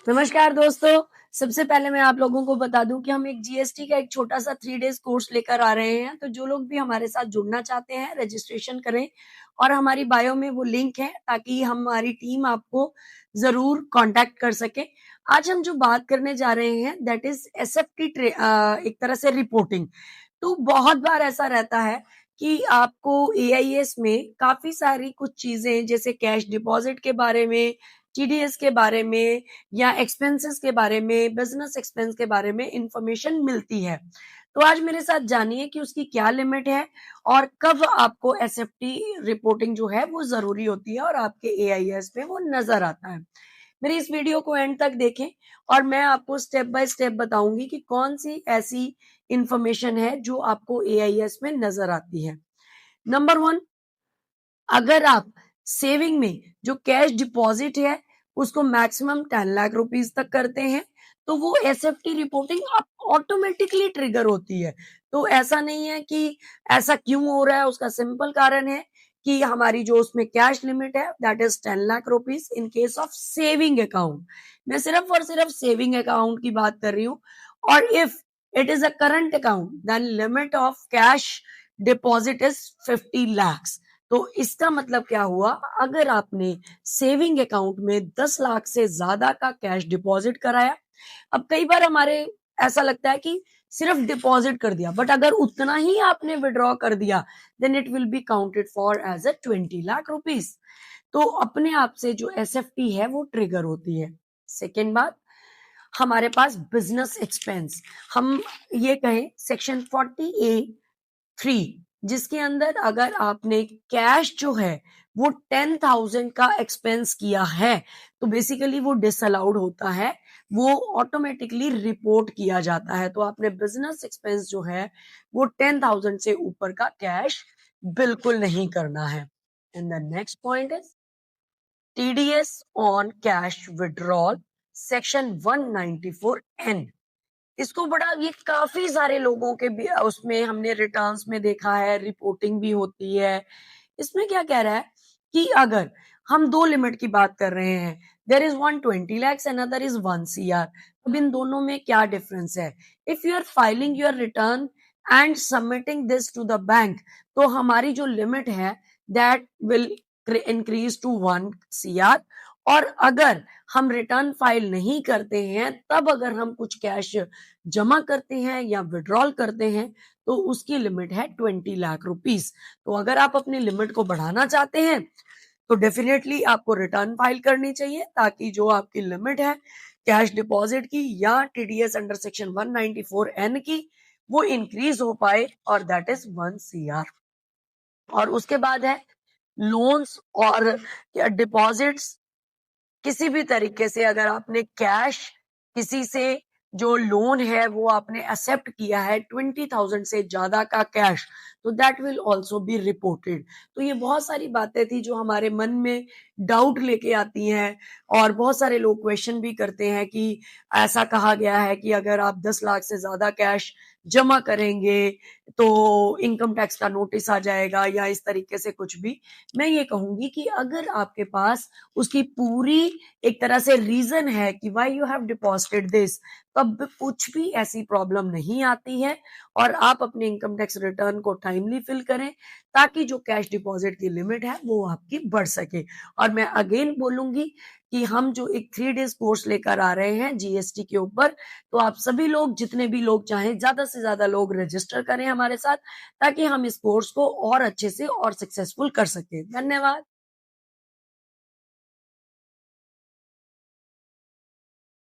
नमस्कार दोस्तों। सबसे पहले मैं आप लोगों को बता दूं कि हम एक जीएसटी का एक छोटा सा 3 डेज़ कोर्स लेकर आ रहे हैं। तो जो लोग भी हमारे साथ जुड़ना चाहते हैं रजिस्ट्रेशन करें और हमारी बायो में वो लिंक है ताकि हमारी टीम आपको ज़रूर कांटेक्ट कर सके। आज हम जो बात करने जा रहे हैं दैट इज़ एसएफटी एक तरह से रिपोर्टिंग। तो बहुत बार ऐसा रहता है कि आपको एआईएस में काफ़ी सारी कुछ चीज़ें जैसे कैश डिपॉज़िट के बारे में, टीडीएस के बारे में या एक्सपेंसेस के बारे में, बिज़नेस एक्सपेंस के बारे में इन्फॉर्मेशन मिलती है। तो आज मेरे साथ जानिए कि उसकी क्या लिमिट है और कब आपको एसएफटी रिपोर्टिंग जो है वो ज़रूरी होती है और आपके एआईएस में वो नज़र आता है। मेरी इस वीडियो को एंड तक देखें और मैं आपको स्टेप बाय स्टेप बताऊंगी कि कौन सी ऐसी इंफॉर्मेशन है जो आपको एआईएस में नजर आती है। नंबर वन, अगर आप सेविंग में जो कैश डिपॉजिट है उसको मैक्सिमम 10 लाख रुपीस तक करते हैं तो वो एसएफटी रिपोर्टिंग आप ऑटोमेटिकली ट्रिगर होती है। तो ऐसा नहीं है कि ऐसा क्यों हो रहा है, उसका सिंपल कारण है कि हमारी जो उसमें कैश लिमिट है that is 10 lakh rupees in case of saving account. मैं सिर्फ और सिर्फ सेविंग अकाउंट की बात कर रही हूँ। और if it is a current account then limit of cash deposit is 50 lakhs। तो इसका मतलब क्या हुआ, अगर आपने सेविंग अकाउंट में 10 लाख से ज्यादा का कैश डिपॉजिट कराया। अब कई बार हमारे ऐसा लगता है कि सिर्फ डिपॉजिट कर दिया, बट अगर उतना ही आपने विड्रॉ कर दिया then it will be counted for as a 20 lakh rupees. तो अपने आप से जो एसएफटी है वो ट्रिगर होती है। सेकेंड बात, हमारे पास बिजनेस एक्सपेंस, हम ये कहें सेक्शन 40A(3), जिसके अंदर अगर आपने कैश जो है वो 10,000 का एक्सपेंस किया है तो बेसिकली वो डिसअलाउड होता है, वो ऑटोमेटिकली रिपोर्ट किया जाता है। तो आपने बिजनेस एक्सपेंस जो है वो 10,000 से ऊपर का कैश बिल्कुल नहीं करना है। And the next point is TDS on cash withdrawal, section 194(N). इसको बड़ा, ये काफी सारे लोगों के भी उसमें हमने रिटर्न्स में देखा है, रिपोर्टिंग भी होती है। इसमें क्या कह रहा है कि अगर हम दो लिमिट की बात कर रहे हैं, there is one 20 lakhs, another is 1 CR। अब इन दोनों में क्या डिफरेंस है? If you are filing your return and submitting this to the bank तो हमारी जो लिमिट है that will increase to 1 CR। और अगर हम रिटर्न फाइल नहीं करते हैं तब अगर हम कुछ कैश जमा करते हैं या विड्रॉल करते हैं तो उसकी लिमिट है 20 लाख रुपीस। तो अगर आप अपनी लिमिट को बढ़ाना चाहते हैं तो डेफिनेटली आपको रिटर्न फाइल करनी चाहिए ताकि जो आपकी लिमिट है कैश डिपॉजिट की या टीडीएस अंडर सेक्शन 194(N) की वो इंक्रीज हो पाए और दैट इज 1 CR। और उसके बाद है लोन्स और डिपॉजिट्स। किसी भी तरीके से अगर आपने कैश किसी से जो लोन है वो आपने एक्सेप्ट किया है 20,000 से ज्यादा का कैश तो that will also be reported. तो ये बहुत सारी बातें थी जो हमारे मन में डाउट लेके आती हैं और बहुत सारे लोग क्वेश्चन भी करते हैं कि ऐसा कहा गया है कि अगर आप 10 लाख से ज्यादा कैश जमा करेंगे तो इनकम टैक्स का नोटिस आ जाएगा या इस तरीके से कुछ भी। मैं ये कहूंगी कि अगर आपके पास उसकी पूरी एक तरह से रीजन है कि why you have deposited this, तब कुछ भी ऐसी प्रॉब्लम नहीं आती है। और आप अपने इनकम टैक्स रिटर्न को टाइमली फिल करें ताकि जो कैश डिपॉजिट की लिमिट है वो आपकी बढ़ सके। और मैं अगेन बोलूंगी कि हम जो एक 3 डेज कोर्स लेकर आ रहे हैं जीएसटी के ऊपर, तो आप सभी लोग जितने भी लोग चाहें ज्यादा से ज्यादा लोग रजिस्टर करें हमारे साथ ताकि हम इस कोर्स को और अच्छे से और सक्सेसफुल कर सकें। धन्यवाद।